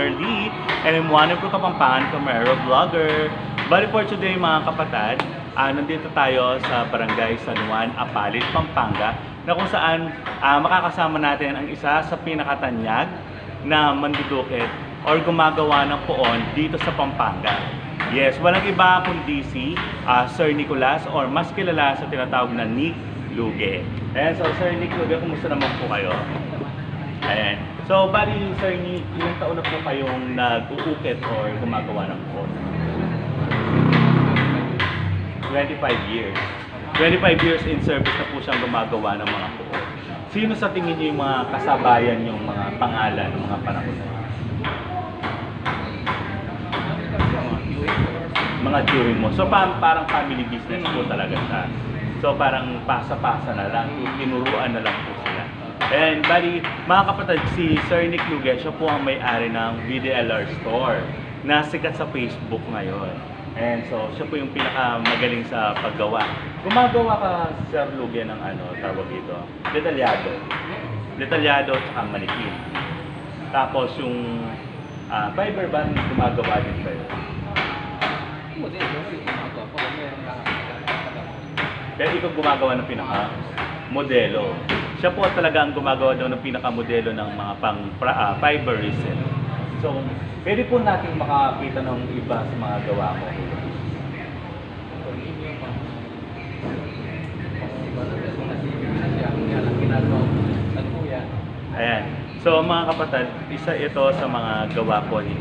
Merly, and I'm one of Kapampangan Camaro Vlogger. Bali for today mga kapatid, nandito tayo sa Barangay San Juan, Apalit, Pampanga, na kung saan makakasama natin ang isa sa pinakatanyag na mandudukit or gumagawa ng poon dito sa Pampanga. Yes, walang iba kundi si Sir Nicolas or mas kilala sa tinatawag na Nick Luge. Ayan, so Sir Nick Luge, kumusta naman po kayo? Ayan. So, bali Sir Nick, ilang taon na po kayong nag-uukit or gumagawa ng poon? 25 years. 25 years in service na po siyang gumagawa ng mga poon. Sino sa tingin niyo yung mga kasabayan yung mga pangalan ng mga panahon na yun? Mga during mo. So parang family business po talaga siya. So parang pasa-pasa na lang, tinuruan na lang po sila. And bali, mga kapatid, si Sir Nick Luge, siya po ang may-ari ng VDLR store na sikat sa Facebook ngayon. And so, siya po yung pinakamagaling sa paggawa. Gumagawa ka, Sir Luge, ng tawag dito, detalyado. Detalyado at saka manikin. Tapos yung fiber band, gumagawa din ba yun? Kaya ikaw gumagawa ng pinaka-modelo. Siya po talaga ang gumagawa daw ng pinaka-modelo ng mga fiber resin. So, pwede po natin makakita ng iba sa mga gawa mo. Ayan. So, mga kapatid, isa ito sa mga gawa ko ni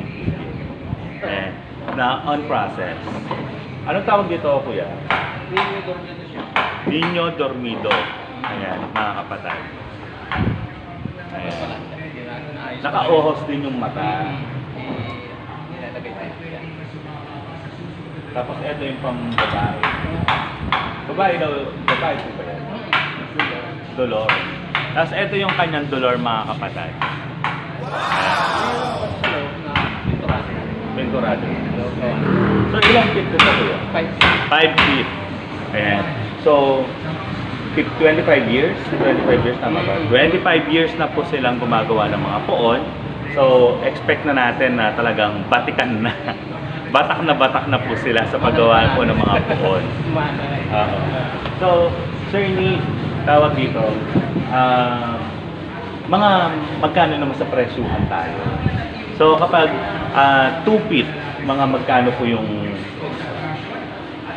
Ayan. Na on process. Anong tawag dito, kuya? Niño dormido siya. Niño dormido. Ayan, mga kapatid. Ayan. Naka-ohos din yung mata. Tapos ito yung pang babae. Babae po ba yan? Dolor. Tapos ito yung kanyang dolor, mga kapatid. Venturado. So ilang feet ito po yun? 5 feet. Ayan. So, 25 years? 25 years, tama ba? 25 years na po silang gumagawa ng mga poon. So, expect na natin na talagang batikan na. Batak na po sila sa paggawa po ng mga poon. So, Sir Nick, tawag dito, mga magkano naman sa presyuhan tayo? So, kapag 2 feet, mga magkano po yung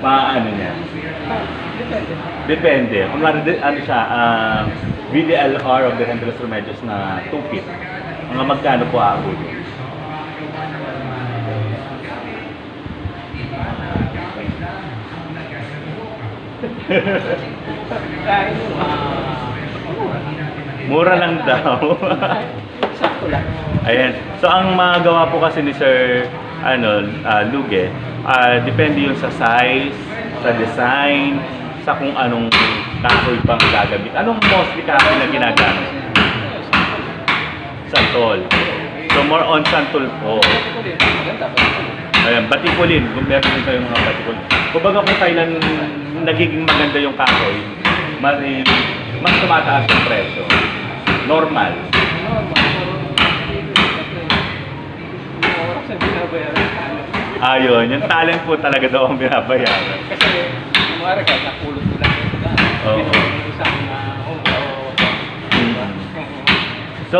niya? Depende. Kung siya, VDLR of the Renteros Remedios na 2 feet, mga magkano po ako? Mura lang daw. Sakto lang. Ayan. So ang magawa po kasi ni Sir Luge, depende yun sa size, sa design, sa kung anong kahoy pang gagamit. Anong mostly kahoy na ginagamit? Santol. So more on santol po. Ayan, batikulin. Kung meron din kayong mga batikulin. Kumbaga kung kailan nagiging maganda yung kahoy, mas tumataas yung presyo. Normal. Ayun, yung talent po talaga daw ang binabayaran. Kasi, kumara ka, napulot ko lang yung Oo. isang So,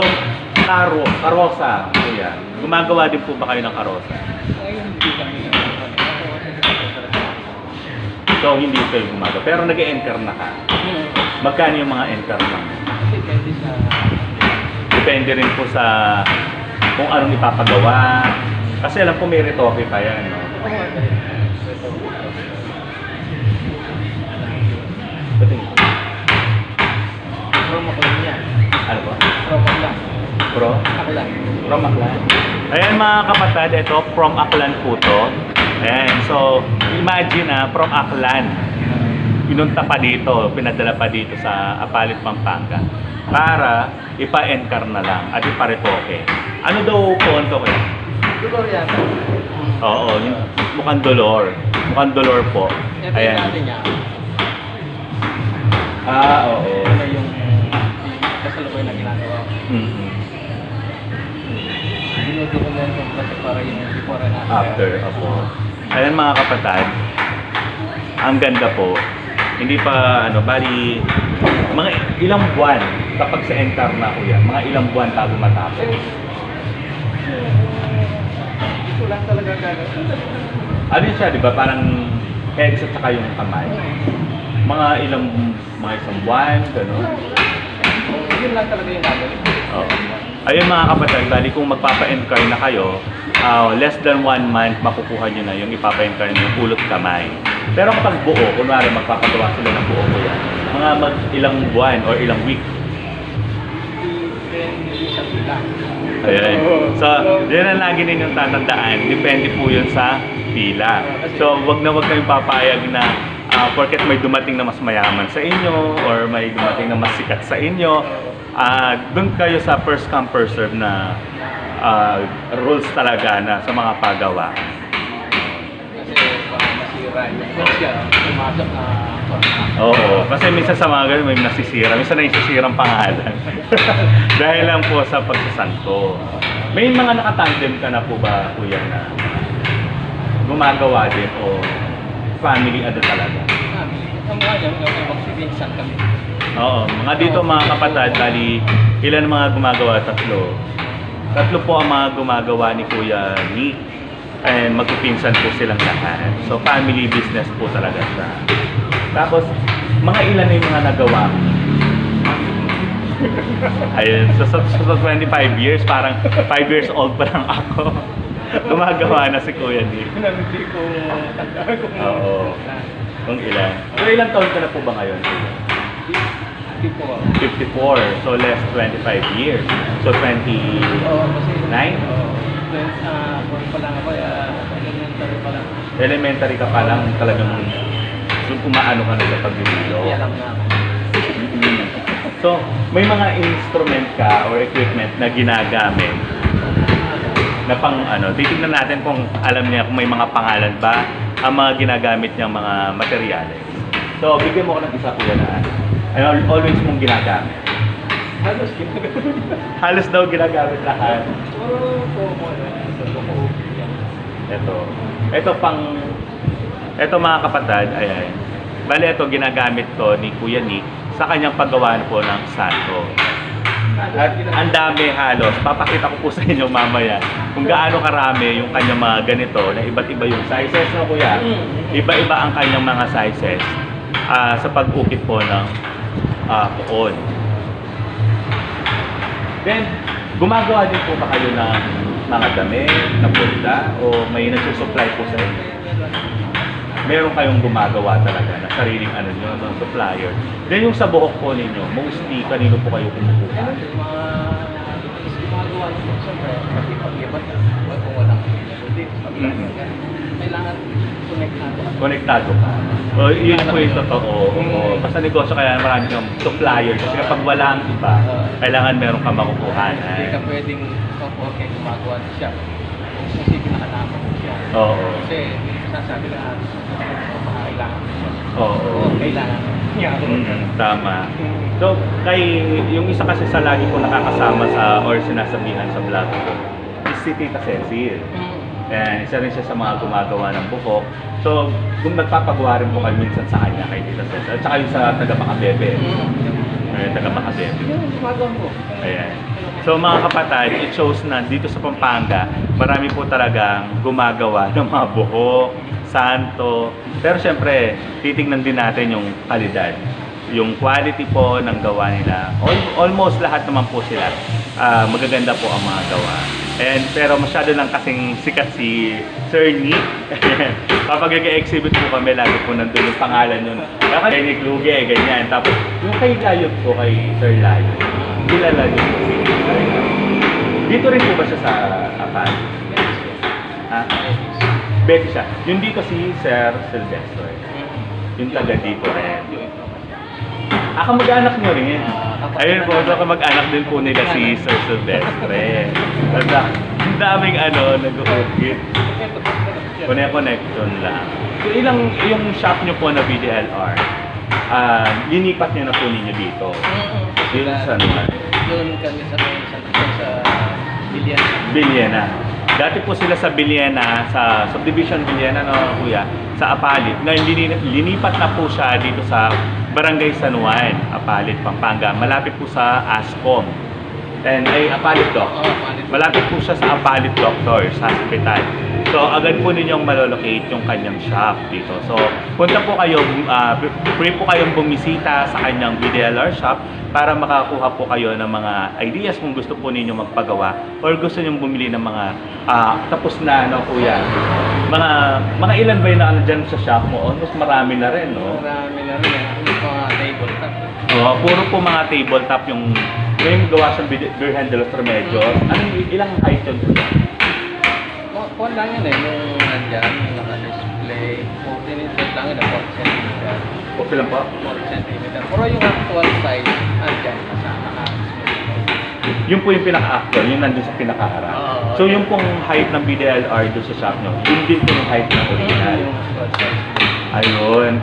karosa, kuya. Gumagawa din po ba kayo ng karosa? Ngayon, hindi kami So, hindi kayo gumagawa. Pero nag-e-anchor na ka. Magkano yung mga anchor mo? Depende sa... Depende rin po sa kung anong ipapagawa. Kasi alam ko may retoke pa yan, no? Promaklan yan. Ano ba? Promaklan. Aklan. From Aklan. Ayan mga kapatid, ito from Aklan po to. Ayan, so imagine from Aklan. Pinunta pa dito, pinadala pa dito sa Apalit, Pampanga para ipa-encar na lang at ipa-retoke. Ano daw po ito kaya? Dolor yan. Oo, mukhang dolor. Mukhang dolor po. Ayan. Oo. Ito yung kasalukuyan na ginagawa. Mm-hmm. dinudokumento kasi para yung before and After, opo. Ayan mga kapatid, ang ganda po. Hindi pa, bali, mga ilang buwan kapag sa enter na kuya, mga ilang buwan bago matapos. Ito lang talaga gagawin. Ano yun siya, di ba? Parang heads at saka yung kamay. Mga isang buwan, gano'n. Yun lang talaga yung gagawin. Oo. Ayun mga kapatid, bali kung magpapa-encar na kayo, less than 1 month makukuha nyo na yung ipapa-encar nyo yung ulot kamay. Pero kapag buo, kunwari magpapagawa sila ng buo ko yan, mga ilang buwan or ilang week. Hindi sa pila. Ayan. So, yun ang lagi ninyong tatandaan. Depende po yun sa pila. So, wag kayong papayag na porket may dumating na mas mayaman sa inyo or may dumating na mas sikat sa inyo, doon kayo sa first come first serve na rules talaga na sa mga pagawa. Kasi baka masira yung konsya, pumasok na Oo, kasi minsan sa mga ganun may nasisira, minsan nasisirang pangalan. Dahil lang po sa pagsasanto. May mga nakatandem ka na po ba, kuya, na gumagawa din o family ano talaga? Ang mga yan, may magsibinsan kami. Oo, mga dito mga kapatid, bali ilan mga gumagawa? Tatlo. Tatlo po ang mga gumagawa ni Kuya Nick. And magpipinsan po silang lahat. So family business po talaga siya. Tapos, mga ilan na yung mga nagawa? Ayun, so sa 25 years, parang 5 years old pa lang ako. Gumagawa na si Kuya Nick. Hindi ko tandaan kung Oo. Kung ilan. So ilang taon ka na po ba ngayon? Hindi po. 54. So less 25 years. So 29? Oo, kasi kung pa lang ako, elementary pa lang. Elementary ka pa lang talagang umaano ka na sa pagbibilo. Kaya lang na ako. So, may mga instrument ka or equipment na ginagamit na pang titignan natin kung alam niya kung may mga pangalan ba ang mga ginagamit niyang mga materyales. So, bigyan mo ko ng isa kuya na always mong ginagamit. Halos ginagawa. Halos daw ginagamit lahat. Puro po mo Ito mga kapatid, ayan. Bali ito ginagamit to ni Kuya Nick sa kanyang paggawa po ng santo. At ang dami halos. Papakita ko po sa inyo mamaya kung gaano karami yung kanyang mga ganito na iba't iba yung sizes, no kuya? Iba-iba ang kanyang mga sizes sa pag-ukit po ng puon. Then, gumagawa din po ba kayo ng mga damit na pulda o may nagsusupply po sa inyo? Meron kayong gumagawa talaga na sariling nyo, ng supplier. Then yung sa buhok po ninyo, mostly kanino po kayo kumukuha? Gumagawa nito siyempre, kasi pag-ibat, kung walang hindi, kailangan Konektado ka. O, yun po yung totoo. Basta negosyo kaya marami kang supplier. Kasi kapag wala ang iba, kailangan meron kang makukuhanan. Hindi ka pwedeng okay gumagawa siya. Kasi pinakalaman siya. Oo. Kasi sasabi na kailangan siya. Oo. Kailangan niya. Tama. So, yung isa kasi sa lagi ko nakakasama sa or sinasabihan sa vlog ko, is si Tita Cecil. And isa rin siya sa mga gumagawa ng buhok. So, kung nagpapagawa rin po kayo minsan sa kanya kay Tita Cecil. At saka yung sa taga-Makabebe. Taga-Makabebe. Ayan. So mga kapatid, it shows na dito sa Pampanga, marami po talagang gumagawa ng mga buhok, santo. Pero syempre, titingnan din natin yung kalidad. Yung quality po ng gawa nila. Almost lahat naman po sila. Magaganda po ang mga gawa. Pero masyado lang kasing sikat si Sir Nick. Kapag nag-exhibit po kami, lagi po nandun yung pangalan yun. Kaya Nick Luge, ganyan. Tapos yung kay Layot po, kay Sir Layot. Kilala niyo po si Sir Layot. Dito rin po ba siya sa Apan? Ha? Becky siya. Yung dito si Sir Silvestre. Yung taga dito rin. Kamag-anak nyo rin. Ayun po, so kamag-anak din po nila si Sir Silvestre. Ang daming nag-uukit. Connection lang. So yung shop nyo po na BDLR, linipat nyo na po ninyo dito. Yun sa naman. Doon kami sa Biliana. Dati po sila sa Biliana, sa subdivision Biliana, no, kuya, sa Apalit. Ngayon, linipat na po siya dito sa Barangay San Juan, Apalit, Pampanga. Malapit po sa Ascom. And ay Apalit Doc. Malapit po siya sa Apalit Doctor, sa hospital. So, agad po ninyong malolocate yung kanyang shop dito. So, punta po kayo, free po kayong bumisita sa kanyang BDLR shop para makakuha po kayo ng mga ideas kung gusto po ninyo magpagawa or gusto niyo bumili ng mga tapos na, no, kuya? Mga ilan ba yung na dyan sa shop mo? Almost marami na rin, no? Marami na rin yan. Mga tabletop. Puro po mga tabletop yung gawa sa beer handle of Remedios. Ilang height yun? Kuwan lang yan eh, yung nandyan, yung naka-display, 14 inches lang yun, 4 cm. Okay lang po? 4 cm. Pero yung actual size, nandyan, Yung po yung pinaka-actual, yung nandun sa pinaka-harap. So yung pong height ng BDLR doon sa shop nyo, yun din po yung height ng original. Yung actual size. Ayun.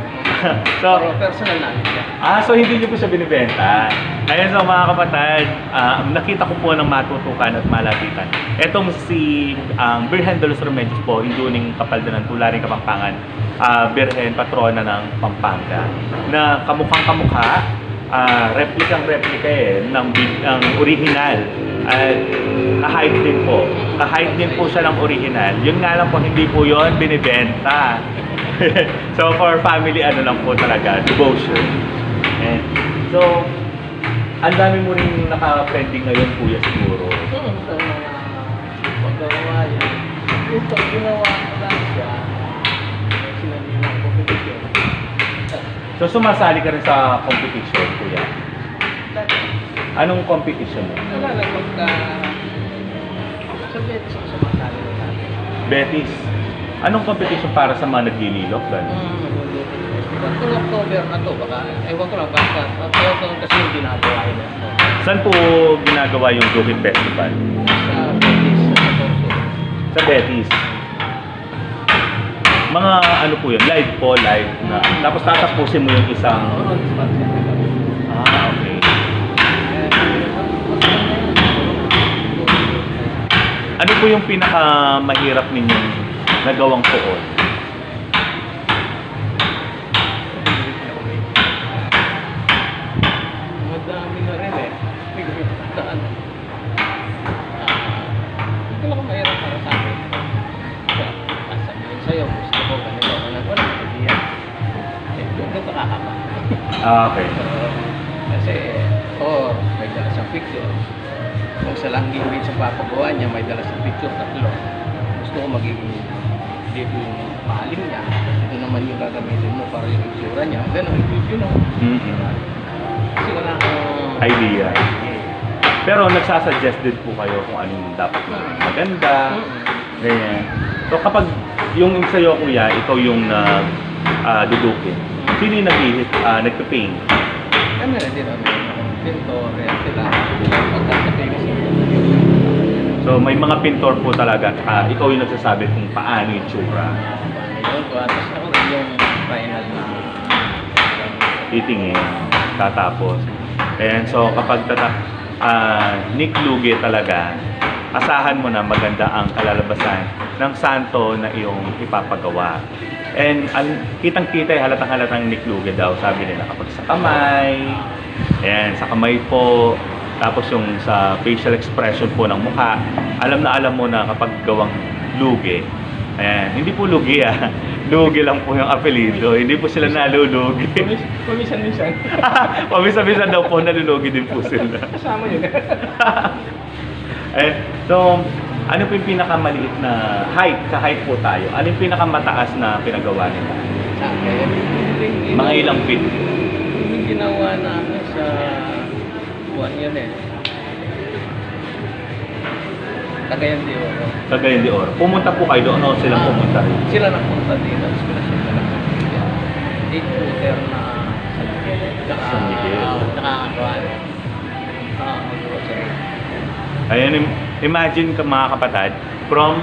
Pero personal namin yan. So hindi nyo po siya binibenta. Ngayon so mga kapatid, nakita ko po ng matutukan at malapitan. Etong si Birhen de los Remedios po, induning kapalda ng Tularing Kapampangan, Birhen Patrona ng Pampanga, na kamukhang kamukha, replika ng original. Ka-height din po. Ka-height din po siya ng original. Yun nga lang po, hindi po yun binibenta. So for family, ano lang po talaga, devotion. And so, ang dami mo rin naka-pending ngayon, kuya, siguro. Ito mga paggawa yan. Ito, ginawa ko lang siya. Sinalilang competition. So sumasali ka rin sa competition, kuya? Anong competition mo? Wala lang magka... Sa Betis ang sumasali na natin. Betis. Anong competition para sa mga naglililok? Kung October na to, baka, ewan ko lang, basta, kasi yung ginagawa yun. Saan po ginagawa yung Dukin Festival? Sa Betis, sa Torso. Sa Betis. Mga ano po yun, live po, live na. Tapos tatapusin mo yung isang... okay. Ano po yung pinakamahirap ninyong nagawang poon? Madami na rin eh. Ito lang mahirap para sa akin. Sasabihin sa'yo, gusto ko ganito. Wala ka idea. Doon ka kakama. Okay. Kasi, may dala siyang picture. Kung sa lang gawin sa papagawa niya, may dala siyang picture, 3. Gusto ko magiging dito yung mahalim niya. Ito naman yung gagamitin mo para yung itsura niya. Ganun, yun o. Kasi wala akong Idea. Pero nagsasuggest din po kayo kung anong dapat na maganda. Ganyan. So kapag yung sa'yo, kuya, ikaw yung dudukin. Sino yung nagpipaint? Kami na din ang pintor, sila. Pagkakatay kasi. So may mga pintor po talaga. Ikaw yung nagsasabi kung paano yung tsura. Yun ko, tapos ako yung final na Titingin. Tatapos. Ayan, so kapag Nick Luge talaga, asahan mo na maganda ang kalalabasan ng santo na iyong ipapagawa. And kitang-kita, halatang-halatang Nick Luge daw, sabi nila, kapag sa kamay, ayan, sa kamay po, tapos yung sa facial expression po ng mukha, alam mo na kapag gawang luge. Ayan, hindi po lugi Lugi lang po yung apelido. Hindi po sila nalulugi. Paminsan-minsan. Paminsan-minsan daw po nalulugi din po sila. Kasama yun. So, ano po yung pinakamaliit na height? Sa height po tayo. Ano yung pinakamataas na pinagawa nila? Sa akin, Mga ilang feet? yung ginawa namin sa buwan yun eh. Cagayan de Oro. Cagayan de Oro. Pumunta po kayo doon o silang pumunta rin? Sila nagpunta dito. Inspirasyon na lang. 8-footer na San Miguel. Nakakagawan. Ayan, imagine ka mga kapatid, from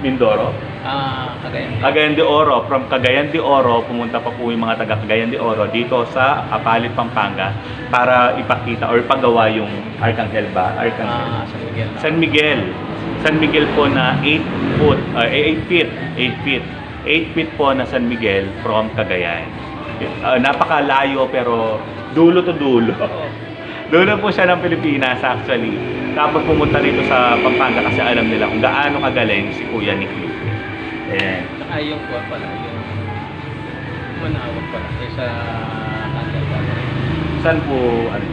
Mindoro, Cagayan. Cagayan de Oro. From Cagayan de Oro, pumunta pa po yung mga taga Cagayan de Oro dito sa Apalit, Pampanga para ipakita or ipagawa yung Arcangel ba? Arcangel. San Miguel. San Miguel. San Miguel po na 8 feet. 8 feet. 8 feet po na San Miguel from Cagayan. Napakalayo pero dulo to dulo. Dulo po siya ng Pilipinas actually. Tapos pumunta rito sa Pampanga kasi alam nila kung gaano kagaling si Kuya Nick Lupe. Ayan. Saka yung kuha pala, yung Manawag pala. Sa Candel Gallery. Saan po, ano?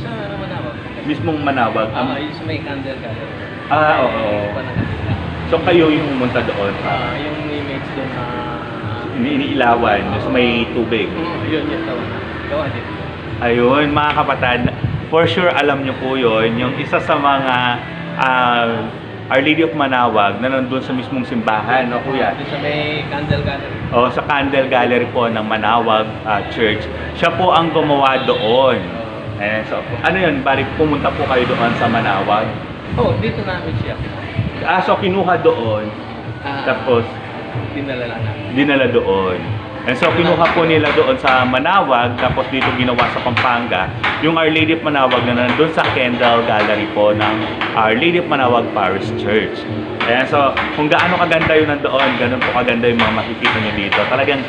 Sa Manawag. Mismong Manawag? Yung sa may Candel Gallery. Oo. Yung pa nakakita. So kayo yung pumunta doon? Yung image doon na... Iniilawan, sa may tubig. Yun, gawa dito. Ayun, mga kapatid, for sure alam nyo po yun, yung isa sa mga Our Lady of Manawag na nandun sa mismong simbahan, no kuya? Doon sa may Candel Gallery. O, sa Candle Gallery po ng Manawag Church. Siya po ang gumawa doon. So, ano yun, bari pumunta po kayo doon sa Manawag? Dito namin siya. So kinuha doon, tapos Dinala lang namin. dinala doon. And so kinuha po nila doon sa Manawag, tapos dito ginawa sa Pampanga, yung Our Lady of Manawag na nandun sa Kendall Gallery po ng Our Lady of Manawag Parish Church. Ayan, so kung gaano kaganda yun nandoon, ganun po kaganda yung mga makikita nyo dito. Talagang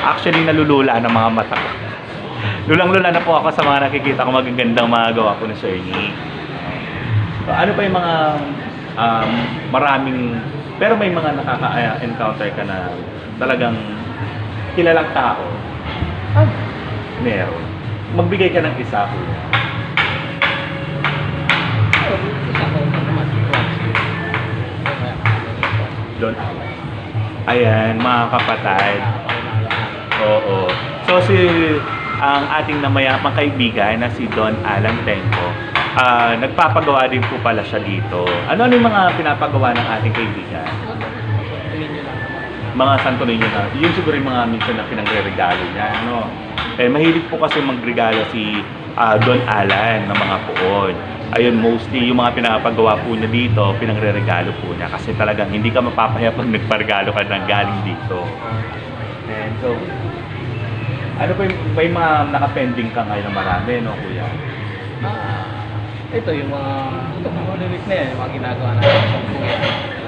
actually nalulula ng mga mata ko. Lulang-lula na po ako sa mga nakikita ko magagandang mga gawa ko ni Sir Nick. So, ano pa yung mga maraming, pero may mga nakaka-encounter ka na talagang kilalang tao? Meron. Magbigay ka ng isa ko. Isa ko naman. Doon. Ayan, mga kapatid. Oo. So ang ating namayapang kaibigan na si Don Alan Tenco, nagpapagawa din po pala siya dito. Ano yung mga pinapagawa ng ating kaibigan? Mga Santo Niño na. Yun siguro yung mga minsan na pinagre-regalo niya. No? Mahilig po kasi magregalo si Don Alan ng mga puon. Ayun, mostly yung mga pinapagawa po niya dito, pinagre-regalo po niya. Kasi talagang hindi ka mapapaya pag nagparegalo ka ng galing dito. And so, ano pa yung mga nakapending ka ngayon na marami, no, kuya? Ito yung mga Holy Week na yan, yung mga ginagawa natin.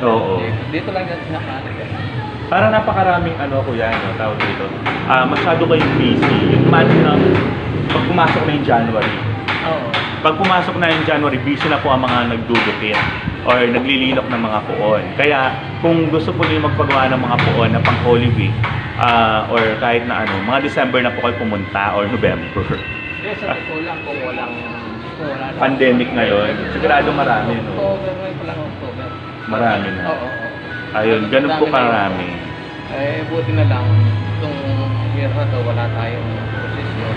Oo. Dito lang yan sinakalit. Para napakaraming kuya, no, tawag dito. Masyado kayong busy. Yung na pag pumasok na yung January. Oo. Pag pumasok na yung January, busy na po ang mga nagdudupit or naglililok ng mga puon. Kaya kung gusto po niyo magpagawa ng mga puon na pang Holy Week, or kahit na mga December na po kayo pumunta or November. Yes, sa totoo lang kung wala Pandemic ngayon, sigurado marami, no? October pa lang October. Marami na. Oo. Ayun, ganun po karami. Buti na lang, itong year na to, wala tayong posisyon.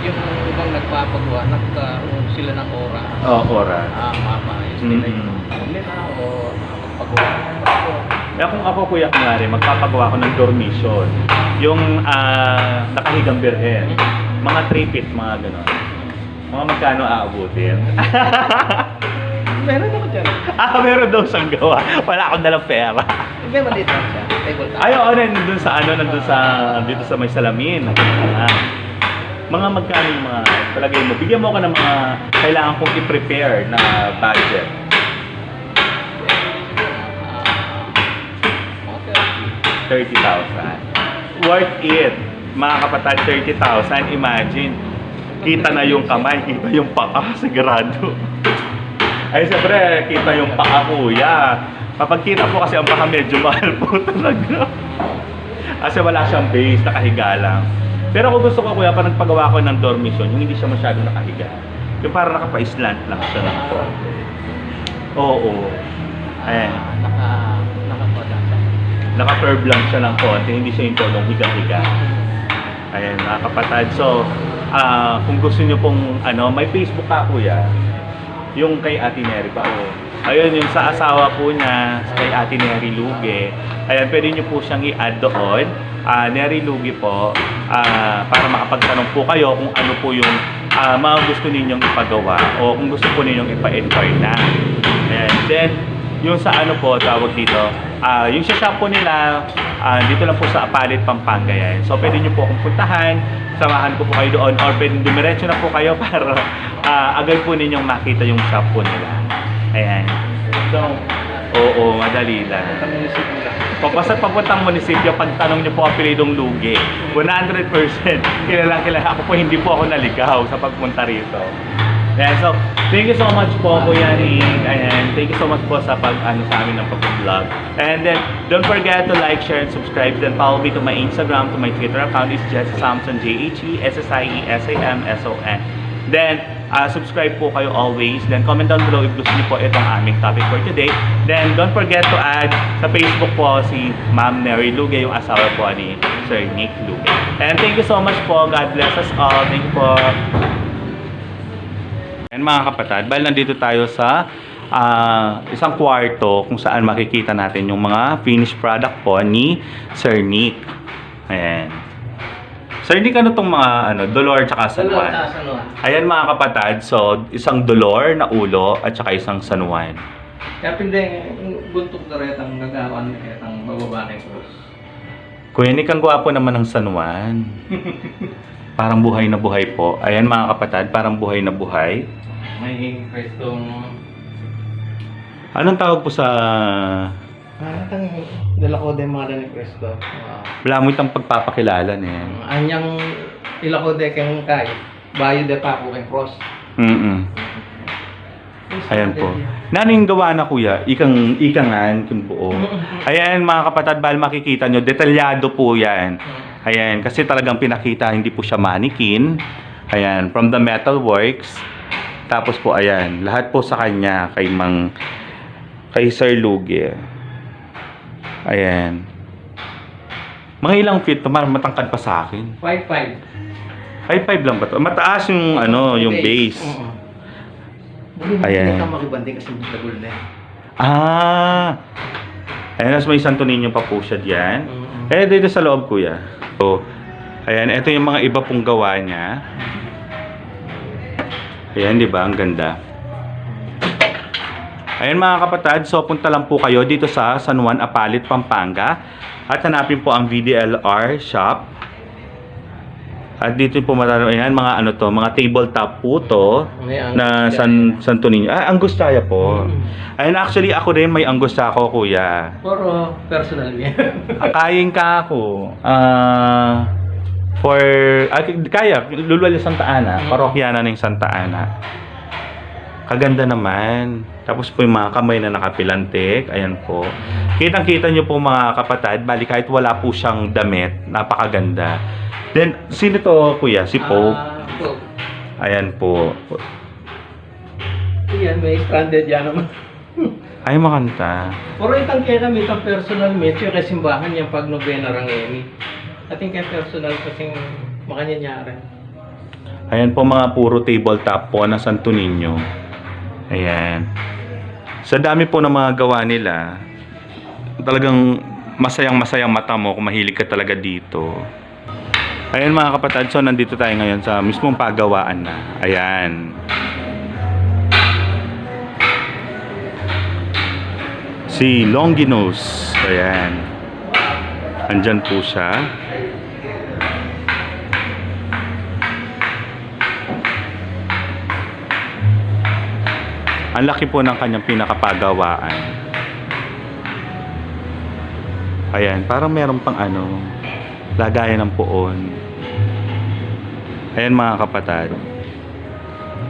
Yung ibang nagpapagawa, nagkaroon sila ng oras. Oras. Mapaayos nila yung nila o magpagawa. Kaya kung ako kuya kunwari, magpapagawa ko ng dormition. Yung nakahigang birhen. Mga 3 feet, mga gano'n. Mga magkano aabutin? Meron ako dyan. Meron daw siyang gawa. Wala akong dalang pera. May maliit lang siya. Table top. Ay, oo, nandun sa dito sa may salamin. Mga magkano yung mga palagay mo? Bigyan mo ako ng mga kailangan kong i-prepare na budget. 30,000. Worth it. Mga kapatid, 30,000. Imagine, kita na yung kamay, kita yung paa, sigurado. Ay, siyempre, kita yung paa, kuya. Kapag kita po kasi ang paa, medyo mahal po talaga. Kasi wala siyang base, nakahiga lang. Pero kung gusto ko, kuya, pa nagpagawa ko ng dormition, yung hindi siya masyado nakahiga. Yung parang nakapa-slant lang siya ng po. Oo. Ayan. Naka-curve lang siya ng konti, hindi siya yung tonong higa-higa. Ayan, mga kapatid. So, kung gusto niyo pong, may Facebook ka, kuya. Yung kay Ate Neri pa. Ayun, yung sa asawa po niya, kay Ate Neri Luge. Ayan, pwede niyo po siyang i-add doon. Neri Luge po, para makapagtanong po kayo kung ano po yung mga gusto ninyong ipagawa o kung gusto po ninyong ipa-enquire na. Ayan. Then, yung sa ano po, tawag dito, yung sa shop po nila, dito lang po sa Apalit, Pampanga yan. So, pwede nyo po akong puntahan, samahan ko po kayo doon, or pwede dumiretso na po kayo para agad po ninyong makita yung shop po nila. Ayan. So, oo, madali lang. Ang munisipyo lang. Pagpasat papuntang munisipyo, pagtanong niyo po apelidong Lugi, 100% kilalang kilala. Ako po, hindi po ako naligaw sa pagpunta rito. Yeah, so, thank you so much po, Kuya Nick. Ayan, thank you so much po sa sa amin ng pag-vlog. And then, don't forget to like, share, and subscribe. Then, follow me to my Instagram, to my Twitter account. It's Jesse Samson, JHESSIESAMSON. Then, subscribe po kayo always. Then, comment down below if gusto niyo po itong aming topic for today. Then, don't forget to add sa Facebook po si Ma'am Mary Luge, yung asawa po ni Sir Nick Luge. And thank you so much po. God bless us all. Thank you po. And mga kapatid, bali nandito tayo sa isang kwarto kung saan makikita natin yung mga finished product po ni Sir Nick. Ayan. Sir Nick, ano tong mga dolor tsaka San Juan? Ayan mga kapatid, so isang dolor na ulo at saka isang San Juan. Kaya pindeng buntok na rin ang nagawan ang bababa na yung cross. Kuya Nick, ang gwapo naman ng San Juan. Parang buhay na buhay po. Ayan mga kapatid, parang buhay na buhay. May kwestong... Anong tawag po sa... Itang dala ko din mga ng kwesto. Wala mo itang pagpapakilala niya. Anyang ila ko de kang kay. Bayo de pa ko kay cross. Ayan po. Naning gawa na kuya, ikangan kung buo. Ayan mga kapatid, bal makikita nyo, detalyado po yan. Ayan, kasi talagang pinakita, hindi po siya mannequin. Ayan, from the metal works. Tapos po, ayan, lahat po sa kanya, kay Sir Luge. Ayan. Mga ilang feet, matangkad pa sa akin. 5'5". 5'5 lang ba to? Mataas yung, yung base. Ayan. Hindi ka makibanding kasi dagol na. Ayan, mas may Santo Niño pa po siya diyan. Dito sa loob, kuya. So, ayan, ito yung mga iba pong gawa niya. Ayan, di ba? Ang ganda. Ayan mga kapatid, so punta lang po kayo dito sa San Juan, Apalit, Pampanga. At hanapin po ang VDLR shop. At dito po matatapos, ayan, mga mga tabletop po to na Santo Niño. Angustaya po. Ayan, actually ako rin may Angusta ako, kuya. Pero personal yan. Akayin ka ako. Kaya, Luluwal Santa Ana, parokyana ng Santa Ana. Kaganda naman. Tapos po yung mga kamay na nakapilantik. Ayan po. Kitang-kita nyo po mga kapatid, bali kahit wala po siyang damit, napakaganda. Then, sino to kuya? Si Pope? Pope. Ayan po. Yan, may stranded yan naman. Ay, makanta. Pero itang kaya kami, itang personal mate, yung kasimbahan niyang pag novena rangeni. Ating kaya personal kasing makanyanyari. Ayan po mga puro tabletop po na Santo Niño. Ayan. Sa dami po ng mga gawa nila, talagang masayang-masayang mata mo kung mahilig ka talaga dito. Ayan mga kapatid, so nandito tayo ngayon sa mismong paggawaan na. Ayan. Si Longinus. Ayan. Andyan po siya. Ang laki po ng kanyang pinakapagawaan. Ayan, parang meron pang lagayan ng puon. Ayan mga kapatid.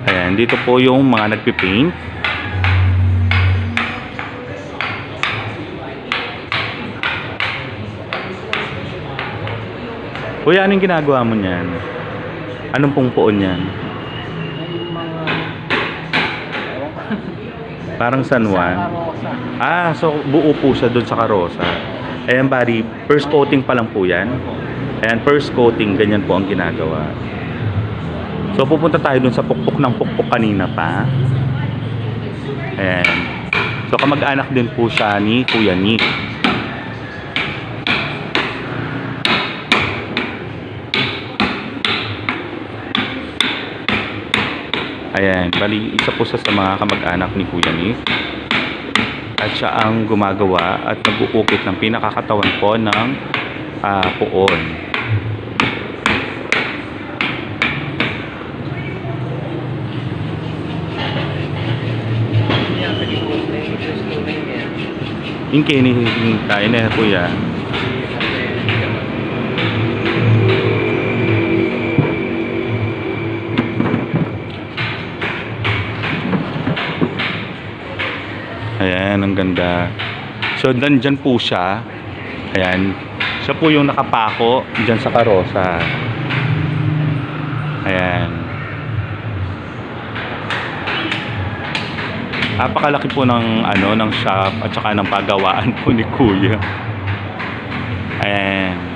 Ayan, dito po yung mga nagpipaint. Kuya, anong ginagawa mo niyan? Anong pong puon yan? Parang San Juan. So buo po siya doon sa karosa. Ayan, bari, first coating pa lang po yan. Ayan, first coating, ganyan po ang ginagawa. So pupunta tayo doon sa pukpok ng pukpok kanina pa. Ayan. So kamag-anak din po siya ni Kuya Nick. Ayan, bali isa po sa mga kamag-anak ni Kuya Nick. at siya ang gumagawa at nag-uukit ng pinakakatawan po ng puon. Yung kinihingi tayo na kuya. Ayan, ang ganda. So, dyan po siya. Ayan. Siya po yung nakapako dyan sa karosa. Ayan. Napakalaki po ng ng shop at saka ng pagawaan po ni Kuya. Ayan.